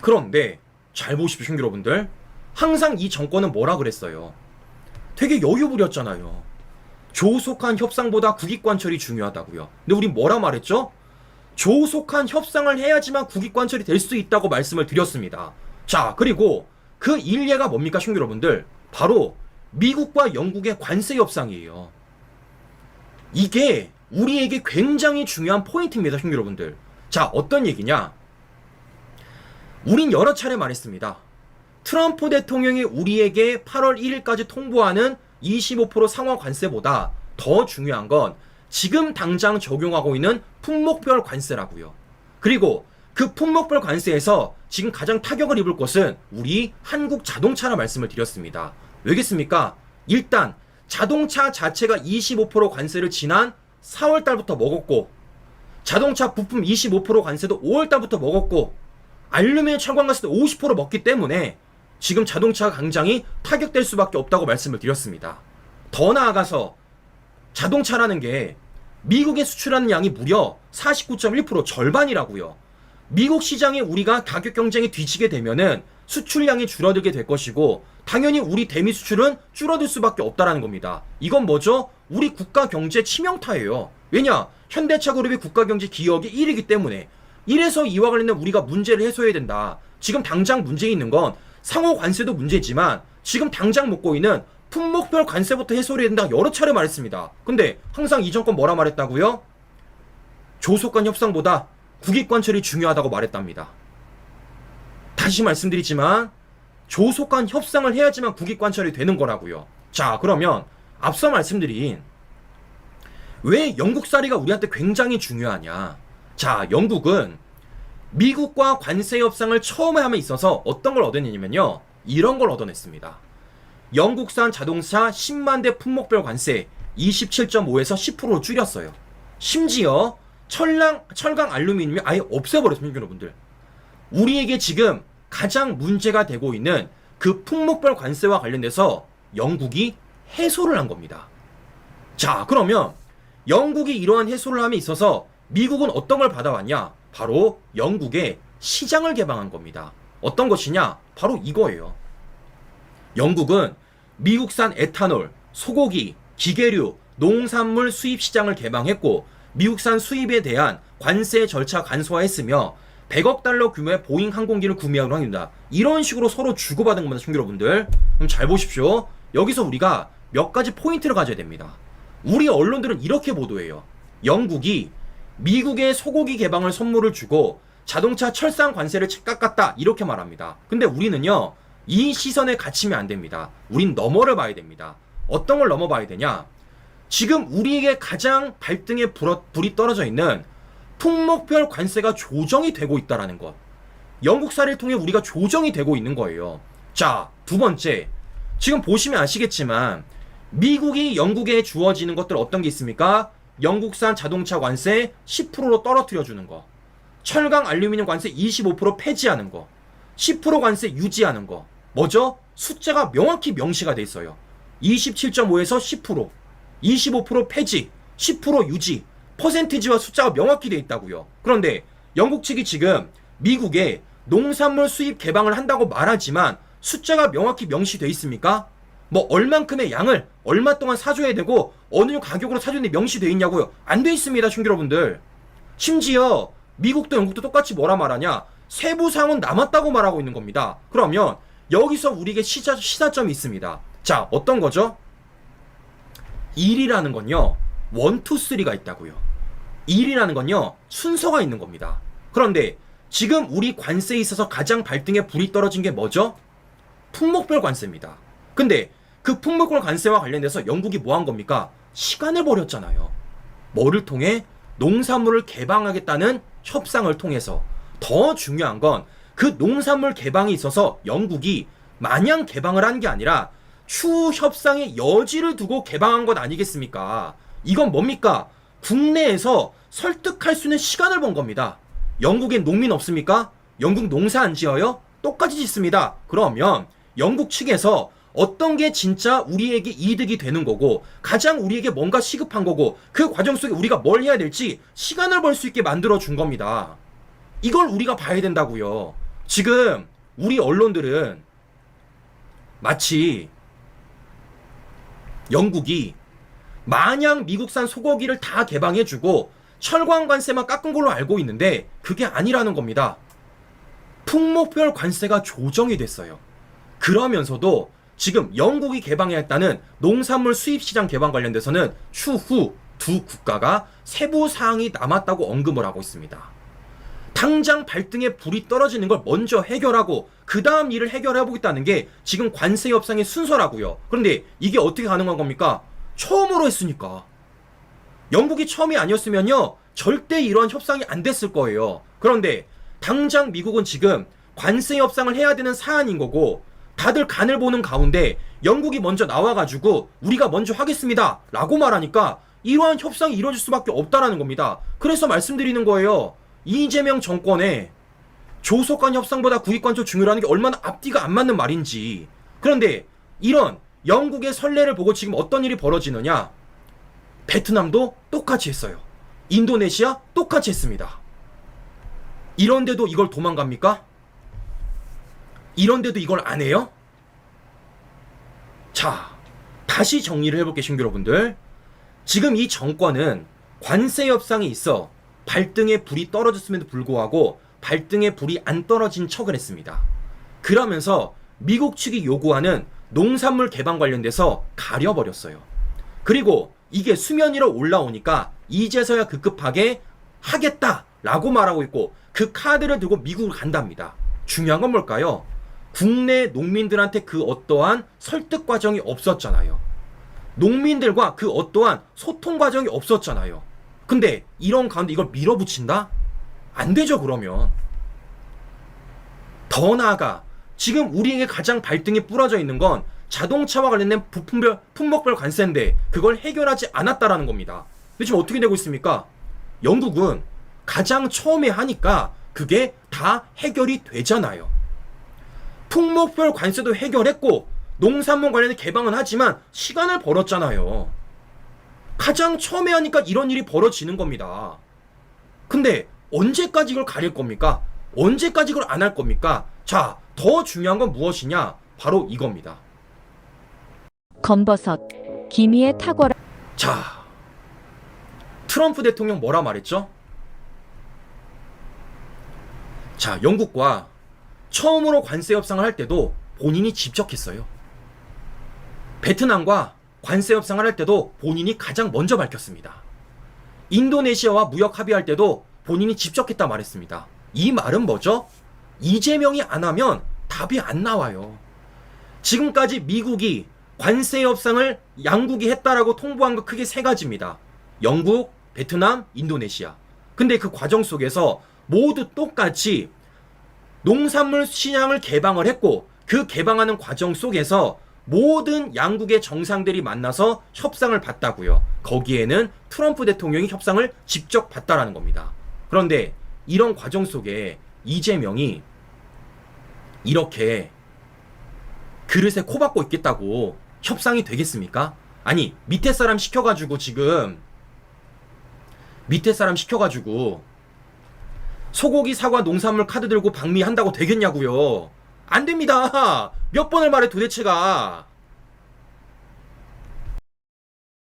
그런데 잘 보십시오, 여러분들. 항상 이 정권은 뭐라 그랬어요? 되게 여유 부렸잖아요. 조속한 협상보다 국익관철이 중요하다고요. 근데 우린 뭐라 말했죠? 조속한 협상을 해야지만 국익관철이 될 수 있다고 말씀을 드렸습니다. 자, 그리고 그 일례가 뭡니까, 여러분들? 바로 미국과 영국의 관세 협상이에요. 이게 우리에게 굉장히 중요한 포인트입니다, 여러분들. 자, 어떤 얘기냐? 우린 여러 차례 말했습니다. 트럼프 대통령이 우리에게 8월 1일까지 통보하는 25% 상하 관세보다 더 중요한 건 지금 당장 적용하고 있는 품목별 관세라고요. 그리고 그 품목별 관세에서 지금 가장 타격을 입을 것은 우리 한국 자동차라 말씀을 드렸습니다. 왜겠습니까? 일단 자동차 자체가 25% 관세를 지난 4월 달부터 먹었고, 자동차 부품 25% 관세도 5월 달부터 먹었고, 알루미늄 첨가가스도 50% 먹기 때문에 지금 자동차 강장이 타격될 수밖에 없다고 말씀을 드렸습니다. 더 나아가서 자동차라는 게 미국에 수출하는 양이 무려 49.1% 절반이라고요. 미국 시장에 우리가 가격 경쟁이 뒤지게 되면은 수출량이 줄어들게 될 것이고, 당연히 우리 대미 수출은 줄어들 수밖에 없다라는 겁니다. 이건 뭐죠? 우리 국가 경제 치명타예요. 왜냐? 현대차 그룹이 국가 경제 기여액이 1이기 때문에. 이래서 이와 관련된 우리가 문제를 해소해야 된다. 지금 당장 문제 있는 건 상호 관세도 문제지만 지금 당장 먹고 있는 품목별 관세부터 해소해야 된다. 여러 차례 말했습니다. 근데 항상 이 정권 뭐라 말했다고요? 조속한 협상보다 국익관철이 중요하다고 말했답니다. 다시 말씀드리지만 조속한 협상을 해야지만 국익관철이 되는 거라고요. 자, 그러면 앞서 말씀드린 왜 영국살이가 우리한테 굉장히 중요하냐. 자, 영국은 미국과 관세 협상을 처음에 함에 있어서 어떤 걸 얻어내냐면요, 이런 걸 얻어냈습니다. 영국산 자동차 10만 대 품목별 관세 27.5에서 10%로 줄였어요. 심지어 철강 알루미늄이 아예 없애버렸습니다, 여러분들. 우리에게 지금 가장 문제가 되고 있는 그 품목별 관세와 관련돼서 영국이 해소를 한 겁니다. 자, 그러면 영국이 이러한 해소를 함에 있어서 미국은 어떤 걸 받아왔냐? 바로 영국의 시장을 개방한 겁니다. 어떤 것이냐? 바로 이거예요. 영국은 미국산 에탄올, 소고기, 기계류, 농산물 수입 시장을 개방했고, 미국산 수입에 대한 관세 절차 간소화했으며 100억 달러 규모의 보잉 항공기를 구매하기로 합니다. 이런 식으로 서로 주고받은 겁니다, 여러분들. 그럼 잘 보십시오. 여기서 우리가 몇 가지 포인트를 가져야 됩니다. 우리 언론들은 이렇게 보도해요. 영국이 미국의 소고기 개방을 선물을 주고 자동차 철상 관세를 깎았다, 이렇게 말합니다. 근데 우리는요, 이 시선에 갇히면 안 됩니다. 우린 너머를 봐야 됩니다. 어떤 걸 넘어봐야 되냐? 지금 우리에게 가장 발등에 불이 떨어져 있는 품목별 관세가 조정이 되고 있다라는 것. 영국 사례를 통해 우리가 조정이 되고 있는 거예요. 자, 두 번째. 지금 보시면 아시겠지만 미국이 영국에 주어지는 것들 어떤 게 있습니까? 영국산 자동차 관세 10%로 떨어뜨려 주는 거, 철강 알루미늄 관세 25% 폐지하는 거, 10% 관세 유지하는 거. 뭐죠? 숫자가 명확히 명시가 돼 있어요. 27.5에서 10%, 25% 폐지, 10% 유지, 퍼센티지와 숫자가 명확히 돼 있다고요. 그런데 영국 측이 지금 미국에 농산물 수입 개방을 한다고 말하지만 숫자가 명확히 명시돼 있습니까? 뭐 얼만큼의 양을 얼마 동안 사줘야 되고 어느 가격으로 사주는데 명시돼 있냐고요? 안 돼 있습니다, 여러분들. 심지어 미국도 영국도 똑같이 뭐라 말하냐? 세부사항은 남았다고 말하고 있는 겁니다. 그러면 여기서 우리에게 시사점이 있습니다. 자, 어떤 거죠? 1이라는 건요, 1, 2, 3가 있다고요. 1이라는 건요, 순서가 있는 겁니다. 그런데 지금 우리 관세에 있어서 가장 발등에 불이 떨어진 게 뭐죠? 품목별 관세입니다. 근데 그 품목별 관세와 관련돼서 영국이 뭐 한 겁니까? 시간을 버렸잖아요. 뭐를 통해? 농산물을 개방하겠다는 협상을 통해서. 더 중요한 건 그 농산물 개방에 있어서 영국이 마냥 개방을 한 게 아니라 추후 협상의 여지를 두고 개방한 것 아니겠습니까? 이건 뭡니까? 국내에서 설득할 수 있는 시간을 번 겁니다. 영국엔 농민 없습니까? 영국 농사 안 지어요? 똑같이 짓습니다. 그러면 영국 측에서 어떤 게 진짜 우리에게 이득이 되는 거고 가장 우리에게 뭔가 시급한 거고 그 과정 속에 우리가 뭘 해야 될지 시간을 벌 수 있게 만들어 준 겁니다. 이걸 우리가 봐야 된다고요. 지금 우리 언론들은 마치 영국이 마냥 미국산 소고기를 다 개방해주고 철강 관세만 깎은 걸로 알고 있는데 그게 아니라는 겁니다. 품목별 관세가 조정이 됐어요. 그러면서도 지금 영국이 개방했다는 농산물 수입시장 개방 관련돼서는 추후 두 국가가 세부 사항이 남았다고 언급을 하고 있습니다. 당장 발등에 불이 떨어지는 걸 먼저 해결하고 그 다음 일을 해결해보겠다는 게 지금 관세 협상의 순서라고요. 그런데 이게 어떻게 가능한 겁니까? 처음으로 했으니까. 영국이 처음이 아니었으면요 절대 이런 협상이 안 됐을 거예요. 그런데 당장 미국은 지금 관세 협상을 해야 되는 사안인 거고 다들 간을 보는 가운데 영국이 먼저 나와가지고 우리가 먼저 하겠습니다 라고 말하니까 이러한 협상이 이루어질 수밖에 없다라는 겁니다. 그래서 말씀드리는 거예요. 이재명 정권의 조속한 협상보다 국익관조 중요라는 게 얼마나 앞뒤가 안 맞는 말인지. 그런데 이런 영국의 선례를 보고 지금 어떤 일이 벌어지느냐. 베트남도 똑같이 했어요. 인도네시아 똑같이 했습니다. 이런데도 이걸 도망갑니까? 이런데도 이걸 안 해요? 자, 다시 정리를 해볼게요, 신규 여러분들. 지금 이 정권은 관세 협상이 있어 발등에 불이 떨어졌음에도 불구하고 발등에 불이 안 떨어진 척을 했습니다. 그러면서 미국 측이 요구하는 농산물 개방 관련돼서 가려버렸어요. 그리고 이게 수면 위로 올라오니까 이제서야 급급하게 하겠다라고 말하고 있고 그 카드를 들고 미국을 간답니다. 중요한 건 뭘까요? 국내 농민들한테 그 어떠한 설득 과정이 없었잖아요. 농민들과 그 어떠한 소통 과정이 없었잖아요. 근데 이런 가운데 이걸 밀어붙인다? 안 되죠, 그러면. 더 나아가 지금 우리에게 가장 발등에 부러져 있는 건 자동차와 관련된 품목별 관세인데 그걸 해결하지 않았다라는 겁니다. 근데 지금 어떻게 되고 있습니까? 영국은 가장 처음에 하니까 그게 다 해결이 되잖아요. 품목별 관세도 해결했고 농산물 관련된 개방은 하지만 시간을 벌었잖아요. 가장 처음에 하니까 이런 일이 벌어지는 겁니다. 근데 언제까지 이걸 가릴 겁니까? 언제까지 이걸 안 할 겁니까? 자, 더 중요한 건 무엇이냐? 바로 이겁니다. 검버섯, 기미에 탁월한. 자, 트럼프 대통령 뭐라 말했죠? 자, 영국과 처음으로 관세 협상을 할 때도 본인이 집적했어요. 베트남과 관세 협상을 할 때도 본인이 가장 먼저 밝혔습니다. 인도네시아와 무역 합의할 때도 본인이 집적했다 말했습니다. 이 말은 뭐죠? 이재명이 안 하면 답이 안 나와요. 지금까지 미국이 관세 협상을 양국이 했다라고 통보한 거 크게 세 가지입니다. 영국, 베트남, 인도네시아. 근데 그 과정 속에서 모두 똑같이 농산물 시장을 개방을 했고 그 개방하는 과정 속에서 모든 양국의 정상들이 만나서 협상을 봤다고요. 거기에는 트럼프 대통령이 협상을 직접 봤다라는 겁니다. 그런데 이런 과정 속에 이재명이 이렇게 그릇에 코 박고 있겠다고 협상이 되겠습니까? 아니, 밑에 사람 시켜가지고 지금 밑에 사람 시켜가지고 소고기, 사과, 농산물 카드 들고 방미한다고 되겠냐고요. 안 됩니다. 몇 번을 말해 도대체가.